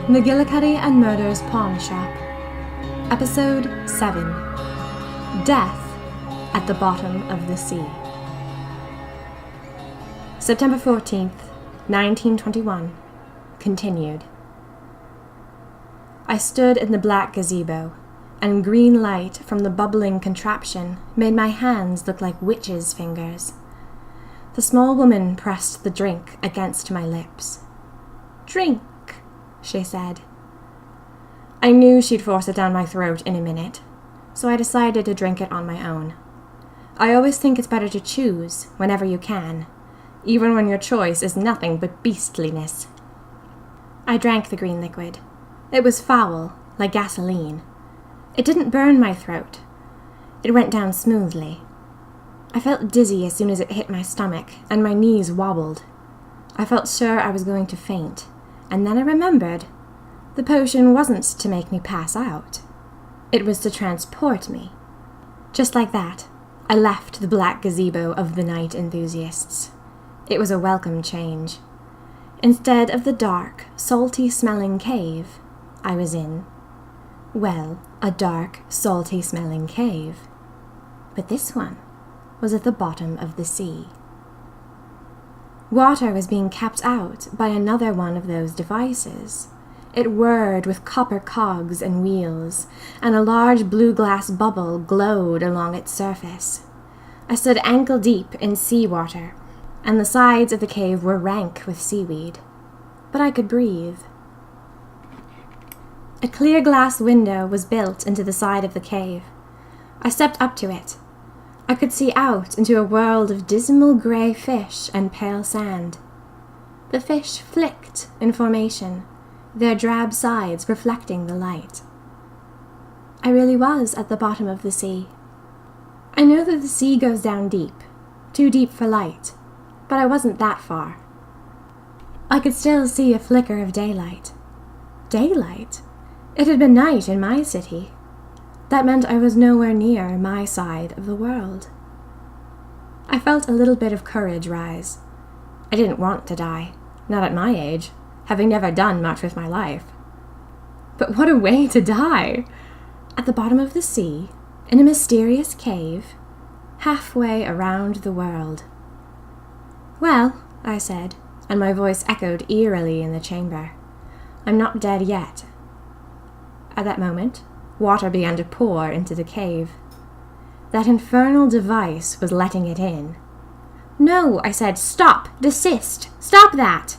McGillicuddy and Murder's Pawn Shop. Episode 7. Death at the Bottom of the Sea. September 14th, 1921. Continued. I stood in the black gazebo, and green light from the bubbling contraption made my hands look like witches' fingers. The small woman pressed the drink against my lips. "Drink," she said. I knew she'd force it down my throat in a minute, so I decided to drink it on my own. I always think it's better to choose whenever you can, even when your choice is nothing but beastliness. I drank the green liquid. It was foul, like gasoline. It didn't burn my throat. It went down smoothly. I felt dizzy as soon as it hit my stomach, and my knees wobbled. I felt sure I was going to faint. And then I remembered, the potion wasn't to make me pass out. It was to transport me. Just like that, I left the black gazebo of the night enthusiasts. It was a welcome change. Instead of the dark, salty-smelling cave I was in, well, a dark, salty-smelling cave. But this one was at the bottom of the sea. Water was being kept out by another one of those devices. It whirred with copper cogs and wheels, and a large blue glass bubble glowed along its surface. I stood ankle-deep in seawater, and the sides of the cave were rank with seaweed. But I could breathe. A clear glass window was built into the side of the cave. I stepped up to it. I could see out into a world of dismal grey fish and pale sand. The fish flicked in formation, their drab sides reflecting the light. I really was at the bottom of the sea. I know that the sea goes down deep, too deep for light, but I wasn't that far. I could still see a flicker of daylight. Daylight? It had been night in my city. That meant I was nowhere near my side of the world. I felt a little bit of courage rise. I didn't want to die, not at my age, having never done much with my life. But what a way to die! At the bottom of the sea, in a mysterious cave, halfway around the world. "Well," I said, and my voice echoed eerily in the chamber, "I'm not dead yet." At that moment, water began to pour into the cave. That infernal device was letting it in. "No," I said, "stop! Desist! Stop that!"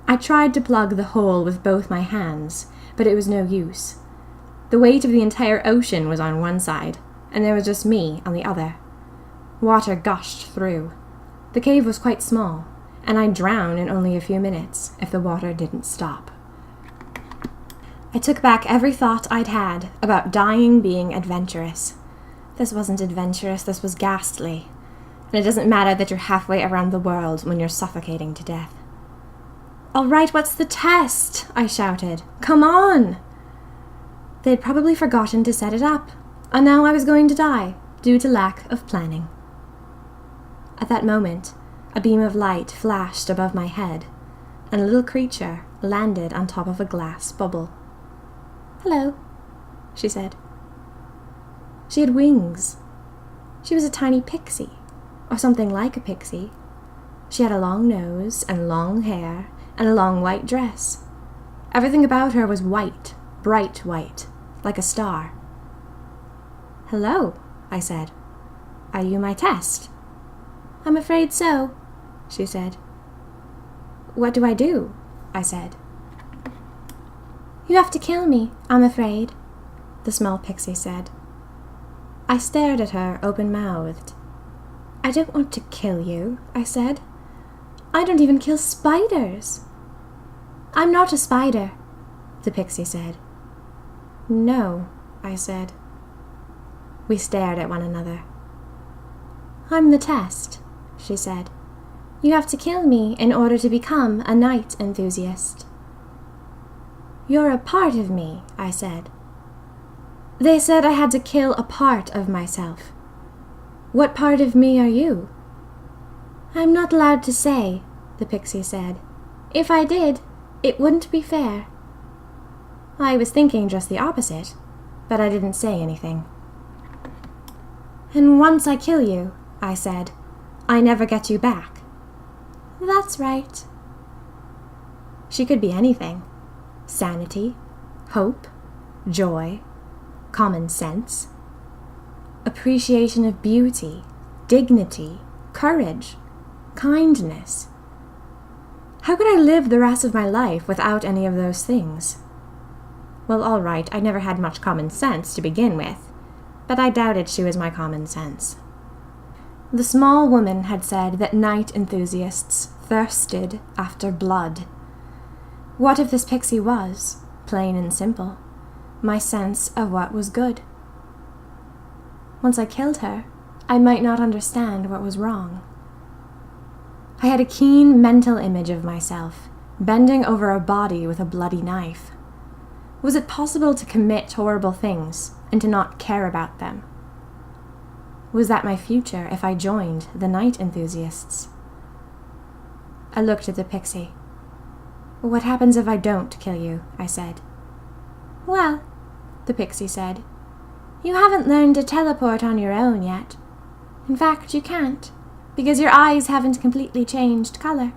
I tried to plug the hole with both my hands, but it was no use. The weight of the entire ocean was on one side, and there was just me on the other. Water gushed through. The cave was quite small, and I'd drown in only a few minutes if the water didn't stop. I took back every thought I'd had about dying being adventurous. This wasn't adventurous, this was ghastly. And it doesn't matter that you're halfway around the world when you're suffocating to death. "All right, what's the test?" I shouted. "Come on!" They'd probably forgotten to set it up, and now I was going to die, due to lack of planning. At that moment, a beam of light flashed above my head, and a little creature landed on top of a glass bubble. "Hello," she said. She had wings. She was a tiny pixie, or something like a pixie. She had a long nose and long hair and a long white dress. Everything about her was white, bright white, like a star. "Hello," I said. "Are you my test?" "I'm afraid so," she said. "What do I do?" I said. "You have to kill me, I'm afraid," the small pixie said. I stared at her open-mouthed. "I don't want to kill you," I said. "I don't even kill spiders." "I'm not a spider," the pixie said. "No," I said. We stared at one another. "I'm the test," she said. "You have to kill me in order to become a night enthusiast." "You're a part of me," I said. "They said I had to kill a part of myself. What part of me are you?" "I'm not allowed to say," the pixie said. "If I did, it wouldn't be fair." I was thinking just the opposite, but I didn't say anything. And once I kill you, I said, I never get you back. That's right. She could be anything. Sanity, hope, joy, common sense, appreciation of beauty, dignity, courage, kindness. How could I live the rest of my life without any of those things? Well, all right, I never had much common sense to begin with, but I doubted she was my common sense. The small woman had said that night enthusiasts thirsted after blood. What if this pixie was, plain and simple, my sense of what was good? Once I killed her, I might not understand what was wrong. I had a keen mental image of myself, bending over a body with a bloody knife. Was it possible to commit horrible things and to not care about them? Was that my future if I joined the night enthusiasts? I looked at the pixie. What happens if I don't kill you? I said. Well, the pixie said, you haven't learned to teleport on your own yet. In fact, you can't, because your eyes haven't completely changed color.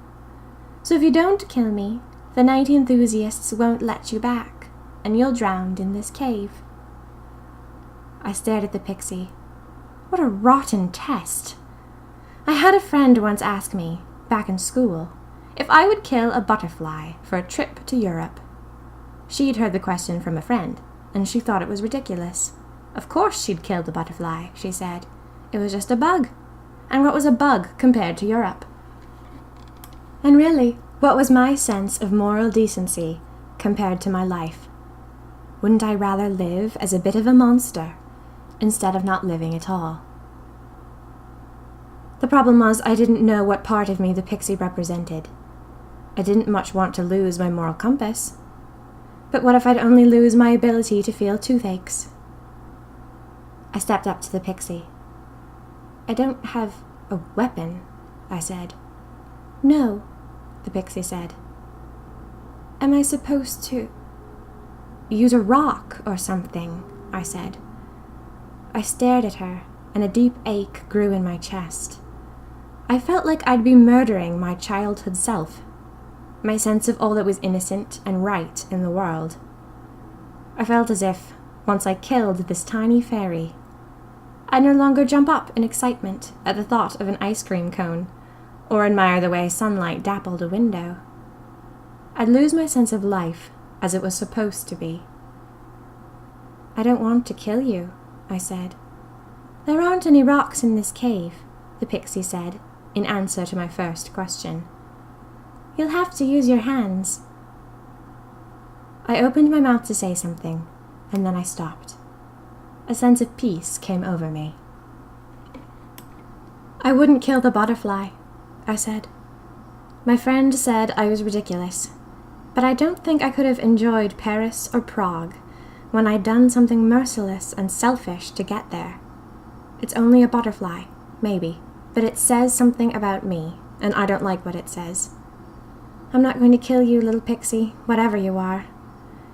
So if you don't kill me, the night enthusiasts won't let you back, and you'll drown in this cave. I stared at the pixie. What a rotten test. I had a friend once ask me, back in school, if I would kill a butterfly for a trip to Europe. She'd heard the question from a friend, and she thought it was ridiculous. Of course she'd kill the butterfly, she said. It was just a bug. And what was a bug compared to Europe? And really, what was my sense of moral decency compared to my life? Wouldn't I rather live as a bit of a monster instead of not living at all? The problem was I didn't know what part of me the pixie represented. I didn't much want to lose my moral compass. But what if I'd only lose my ability to feel toothaches? I stepped up to the pixie. I don't have a weapon, I said. No, the pixie said. Am I supposed to use a rock or something? I said. I stared at her, and a deep ache grew in my chest. I felt like I'd be murdering my childhood self, my sense of all that was innocent and right in the world. I felt as if, once I killed this tiny fairy, I'd no longer jump up in excitement at the thought of an ice cream cone, or admire the way sunlight dappled a window. I'd lose my sense of life as it was supposed to be. I don't want to kill you, I said. There aren't any rocks in this cave, the pixie said, in answer to my first question. You'll have to use your hands. I opened my mouth to say something, and then I stopped. A sense of peace came over me. I wouldn't kill the butterfly, I said. My friend said I was ridiculous, but I don't think I could have enjoyed Paris or Prague when I'd done something merciless and selfish to get there. It's only a butterfly, maybe, but it says something about me, and I don't like what it says. I'm not going to kill you, little pixie, whatever you are.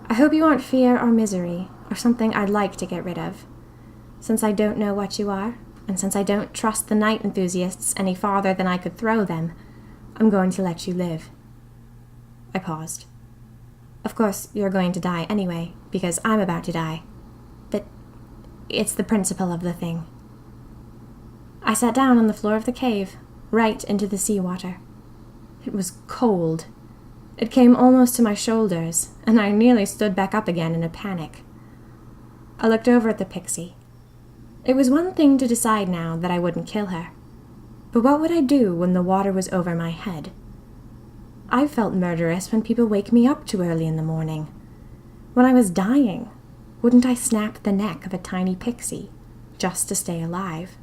I hope you aren't fear or misery, or something I'd like to get rid of. Since I don't know what you are, and since I don't trust the night enthusiasts any farther than I could throw them, I'm going to let you live. I paused. Of course, you're going to die anyway, because I'm about to die. But it's the principle of the thing. I sat down on the floor of the cave, right into the seawater. It was cold. It came almost to my shoulders, and I nearly stood back up again in a panic. I looked over at the pixie. It was one thing to decide now that I wouldn't kill her. But what would I do when the water was over my head? I felt murderous when people wake me up too early in the morning. When I was dying, wouldn't I snap the neck of a tiny pixie just to stay alive?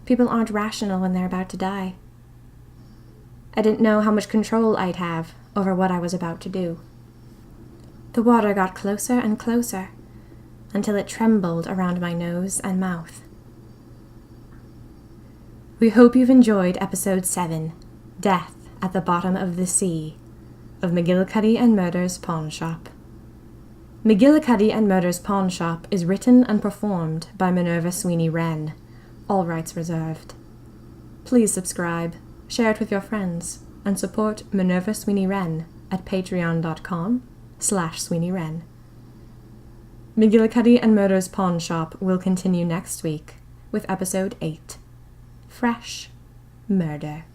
People aren't rational when they're about to die. I didn't know how much control I'd have over what I was about to do. The water got closer and closer until it trembled around my nose and mouth. We hope you've enjoyed episode 7, Death at the Bottom of the Sea, of McGillicuddy and Murder's Pawn Shop. McGillicuddy and Murder's Pawn Shop is written and performed by Minerva Sweeney Wren. All rights reserved. Please subscribe, share it with your friends, and support Minerva Sweeney Wren at patreon.com/Sweeney Wren. McGillicuddy and Murder's Pawn Shop will continue next week with episode 8, Fresh Murder.